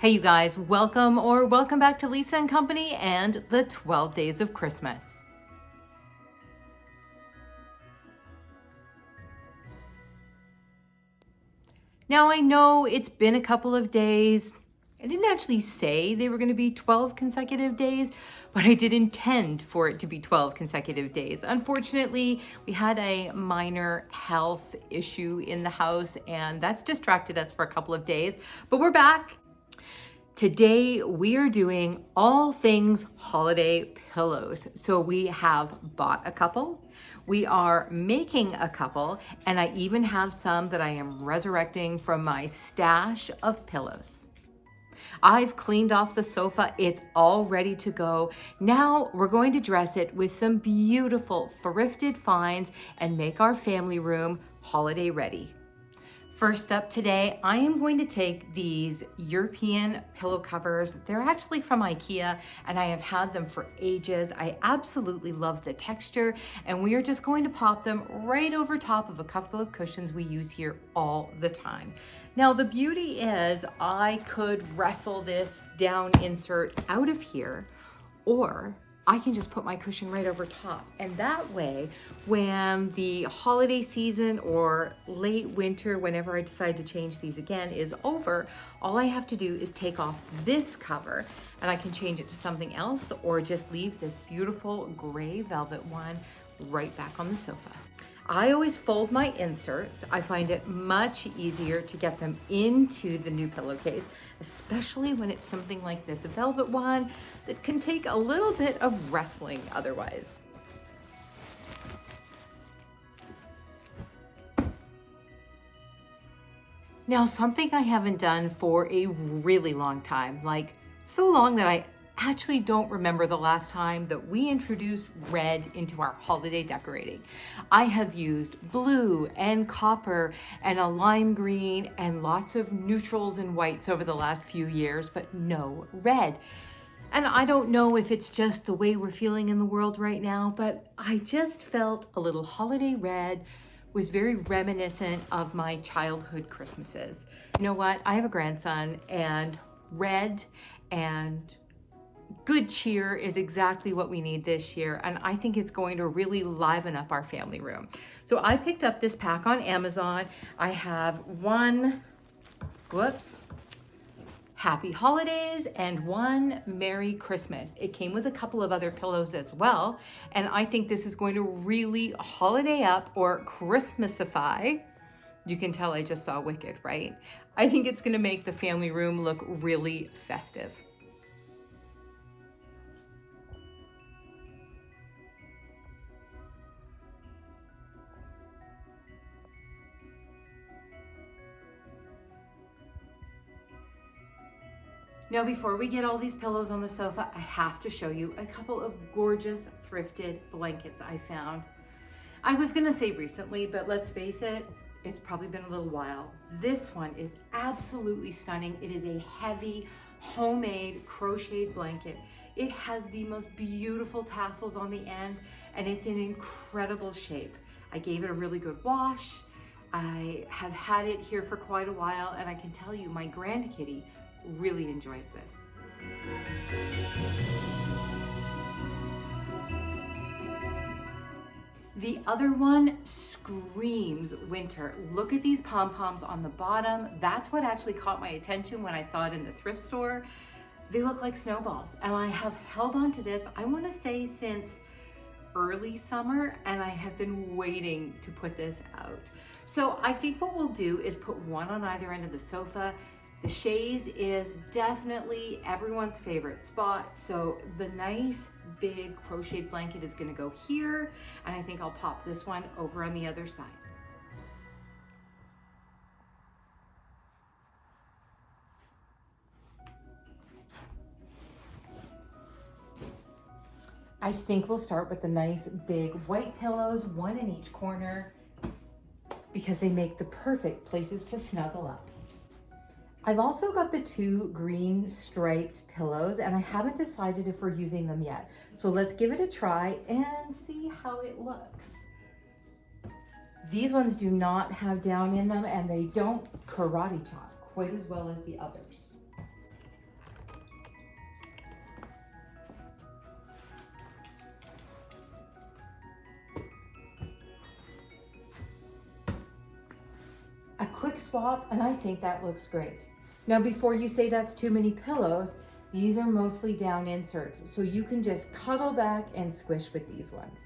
Hey you guys, welcome back to Lisa and Company and the 12 Days of Christmas. Now I know it's been a couple of days. I didn't actually say they were going to be 12 consecutive days, but I did intend for it to be 12 consecutive days. Unfortunately, we had a minor health issue in the house and that's distracted us for a couple of days, but we're back. Today we are doing all things holiday pillows. So we have bought a couple, we are making a couple, and I even have some that I am resurrecting from my stash of pillows. I've cleaned off the sofa, it's all ready to go. Now we're going to dress it with some beautiful thrifted finds and make our family room holiday ready. First up today, I am going to take these European pillow covers. They're actually from IKEA and I have had them for ages. I absolutely love the texture and we are just going to pop them right over top of a couple of cushions we use here all the time. Now the beauty is I could wrestle this down insert out of here, or I can just put my cushion right over top. And that way, when the holiday season or late winter, whenever I decide to change these again, is over, all I have to do is take off this cover and I can change it to something else or just leave this beautiful gray velvet one right back on the sofa. I always fold my inserts. I find it much easier to get them into the new pillowcase, especially when it's something like this, a velvet one that can take a little bit of wrestling otherwise. Now, something I haven't done for a really long time, like so long that I actually don't remember the last time that we introduced red into our holiday decorating. I have used blue and copper and a lime green and lots of neutrals and whites over the last few years, but no red. And I don't know if it's just the way we're feeling in the world right now, but I just felt a little holiday red was very reminiscent of my childhood Christmases. You know what? I have a grandson and red and good cheer is exactly what we need this year, and I think it's going to really liven up our family room. So I picked up this pack on Amazon. I have one, Happy Holidays and one Merry Christmas. It came with a couple of other pillows as well, and I think this is going to really holiday up or Christmasify. You can tell I just saw Wicked, right? I think it's going to make the family room look really festive. Now, before we get all these pillows on the sofa, I have to show you a couple of gorgeous thrifted blankets I found. I was gonna say recently, but let's face it, it's probably been a little while. This one is absolutely stunning. It is a heavy, homemade crocheted blanket. It has the most beautiful tassels on the end, and it's in incredible shape. I gave it a really good wash. I have had it here for quite a while, and I can tell you my grandkitty really enjoys this. The other one screams winter. Look at these pom-poms on the bottom. That's what actually caught my attention when I saw it in the thrift store. They look like snowballs, and I have held on to this, I want to say since early summer, and I have been waiting to put this out. So I think what we'll do is put one on either end of the sofa. The chaise is definitely everyone's favorite spot. So the nice big crocheted blanket is gonna go here, and I think I'll pop this one over on the other side. I think we'll start with the nice big white pillows, one in each corner, because they make the perfect places to snuggle up. I've also got the two green striped pillows and I haven't decided if we're using them yet. So let's give it a try and see how it looks. These ones do not have down in them and they don't karate chop quite as well as the others. quick swap, and I think that looks great. Now, before you say that's too many pillows, these are mostly down inserts, so you can just cuddle back and squish with these ones.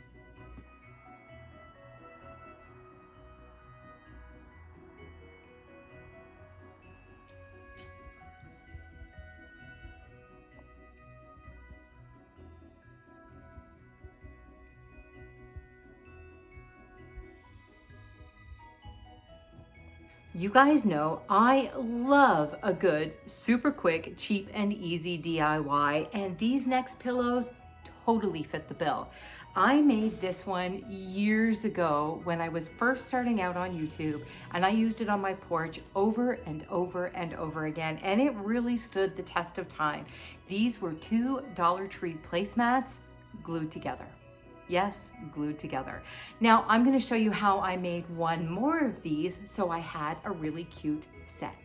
You guys know I love a good, super quick, cheap and easy DIY, and these next pillows totally fit the bill. I made this one years ago when I was first starting out on YouTube, and I used it on my porch over and over and over again, and it really stood the test of time. These were two Dollar Tree placemats glued together. Yes, glued together. Now I'm going to show you how I made one more of these so I had a really cute set.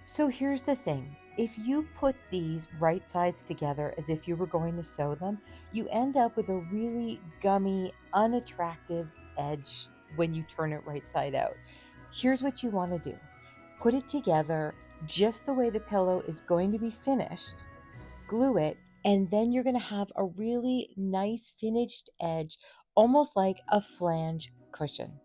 So here's the thing. If you put these right sides together as if you were going to sew them, you end up with a really gummy, unattractive edge when you turn it right side out. Here's what you want to do. Put it together just the way the pillow is going to be finished. Glue it, and then you're going to have a really nice finished edge, almost like a flange cushion.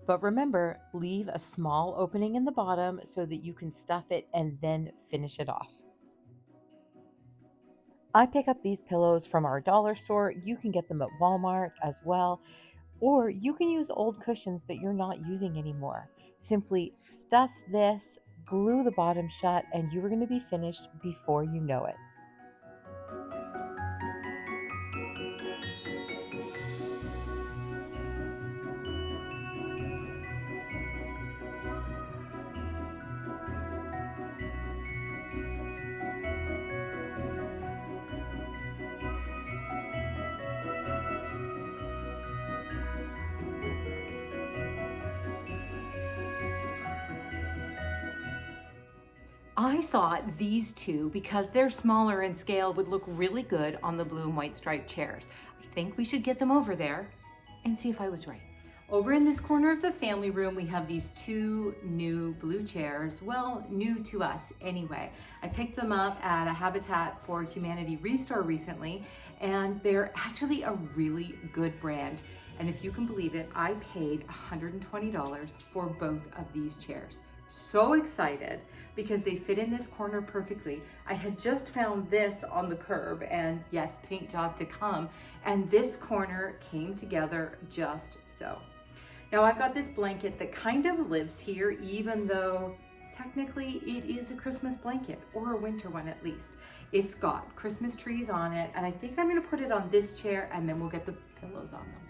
But remember, leave a small opening in the bottom so that you can stuff it and then finish it off. I pick up these pillows from our dollar store. You can get them at Walmart as well, or you can use old cushions that you're not using anymore. Simply stuff this, glue the bottom shut, and you are going to be finished before you know it. I thought these two, because they're smaller in scale, would look really good on the blue and white striped chairs. I think we should get them over there and see if I was right. Over in this corner of the family room, we have these two new blue chairs. Well, new to us anyway. I picked them up at a Habitat for Humanity restore recently, and they're actually a really good brand. And if you can believe it, I paid $120 for both of these chairs. So excited because they fit in this corner perfectly. I had just found this on the curb, and yes, paint job to come, and this corner came together just so. Now I've got this blanket that kind of lives here, even though technically it is a Christmas blanket, or a winter one at least. It's got Christmas trees on it, and I think I'm gonna put it on this chair, and then we'll get the pillows on them.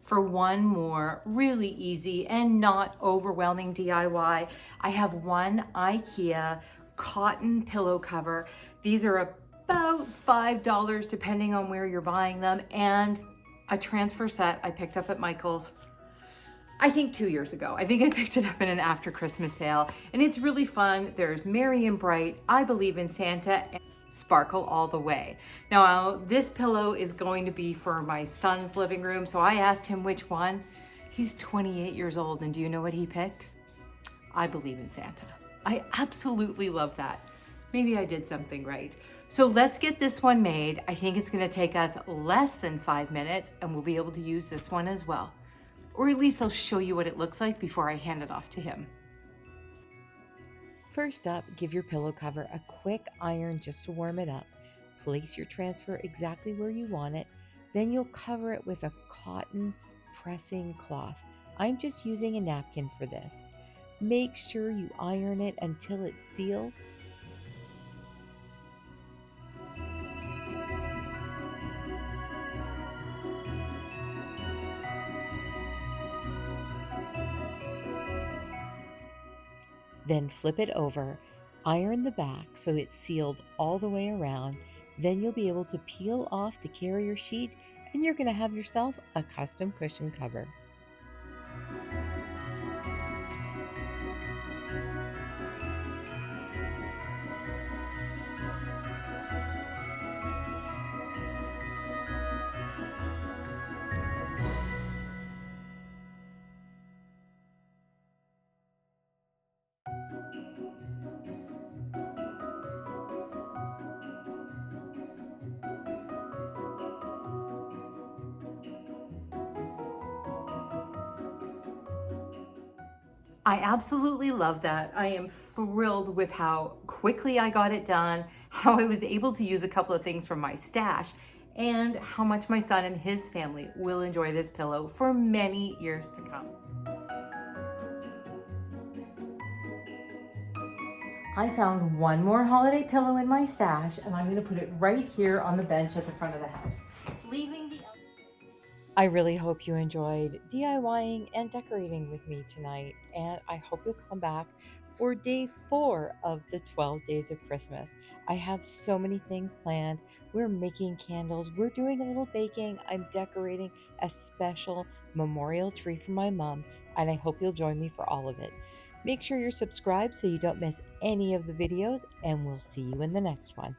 For one more really easy and not overwhelming DIY, I have one IKEA cotton pillow cover. These are about $5 depending on where you're buying them, and a transfer set I picked up at Michael's, I think 2 years ago. I think I picked it up in an after Christmas sale, and it's really fun. There's Merry and Bright, I Believe in Santa, and Sparkle All the Way. Now, this pillow is going to be for my son's living room, so I asked him which one. He's 28 years old, and do you know what he picked? I Believe in Santa. I absolutely love that. Maybe I did something right. So let's get this one made. I think it's gonna take us less than 5 minutes, and we'll be able to use this one as well. Or at least I'll show you what it looks like before I hand it off to him. First up, give your pillow cover a quick iron just to warm it up. Place your transfer exactly where you want it. Then you'll cover it with a cotton pressing cloth. I'm just using a napkin for this. Make sure you iron it until it's sealed. Then flip it over, iron the back so it's sealed all the way around. Then you'll be able to peel off the carrier sheet and you're going to have yourself a custom cushion cover. I absolutely love that. I am thrilled with how quickly I got it done, how I was able to use a couple of things from my stash, and how much my son and his family will enjoy this pillow for many years to come. I found one more holiday pillow in my stash, and I'm going to put it right here on the bench at the front of the house, leaving the I really hope you enjoyed DIYing and decorating with me tonight, and I hope you'll come back for day 4 of the 12 days of Christmas. I have so many things planned. We're making candles, we're doing a little baking, I'm decorating a special memorial tree for my mom, and I hope you'll join me for all of it. Make sure you're subscribed so you don't miss any of the videos, and we'll see you in the next one.